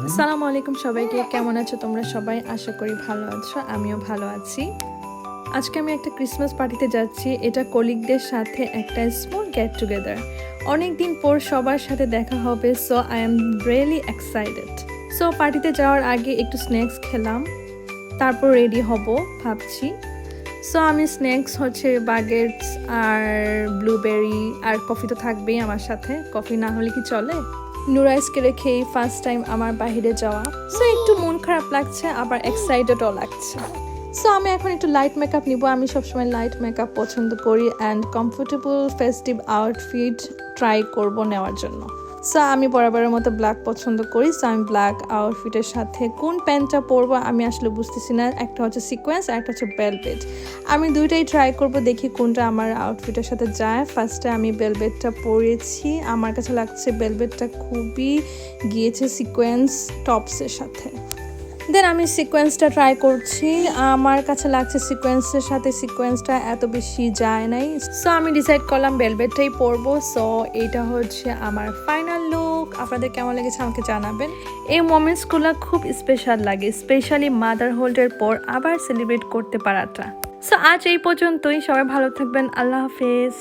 আসসালামু আলাইকুম সবাইকে, কেমন আছো তোমরা সবাই? আশা করি ভালো আছো, আমিও ভালো আছি। আজকে আমি একটা ক্রিসমাস পার্টিতে যাচ্ছি। এটা কলিগদের সাথে একটা স্মল গেট টুগেদার। অনেক দিন পর সবার সাথে দেখা হবে, so I am really excited. So পার্টিতে যাওয়ার আগে একটু স্ন্যাক্স খেলাম, তারপর রেডি হব ভাবছি। সো আমি স্ন্যাক্স হচ্ছে বাগেটস আর ব্লুবেরি আর কফি তো থাকবেই আমার সাথে। কফি না হলে কি চলে? নুরাইসকে রেখে ফার্স্ট টাইম আমার বাইরে যাওয়া, সো একটু মন খারাপ লাগছে, আবার এক্সাইটেডও লাগছে। সো আমি এখন একটু লাইট মেকআপ নিব। আমি সবসময় লাইট মেকআপ পছন্দ করি and comfortable festive outfit try করব নেওয়ার জন্য। সো আমি বরাবরের মতো ব্ল্যাক পছন্দ করি, সো আমি ব্ল্যাক আউটফিটের সাথে কোন প্যান্টটা পরবো আমি আসলে বুঝতেছি না। একটা হচ্ছে সিকোয়েন্স আর একটা হচ্ছে বেলভেট। আমি দুইটাই ট্রাই করব, দেখি কোনটা আমার আউটফিটের সাথে যায়। ফার্স্টে আমি বেলভেটটা পরেছি, আমার কাছে লাগছে বেলভেটটা খুবই গিয়েছে সিকোয়েন্স টপসের সাথে। দেন আমি সিকোয়েন্সটা ট্রাই করছি, আমার কাছে লাগছে সিকোয়েন্সের সাথে সিকোয়েন্সটা এত বেশি যায় নাই। সো আমি ডিসাইড করলাম বেলভেটটাই পরবো। সো এইটা হচ্ছে আমার ফাইনাল লুক। আপনাদের কেমন লেগেছে আমাকে জানাবেন। এই মোমেন্টসগুলো খুব স্পেশাল লাগে, স্পেশালি মাদারহুডের পর আবার সেলিব্রেট করতে পারাটা। সো আজ এই পর্যন্তই, সবাই ভালো থাকবেন, আল্লাহ হাফেজ।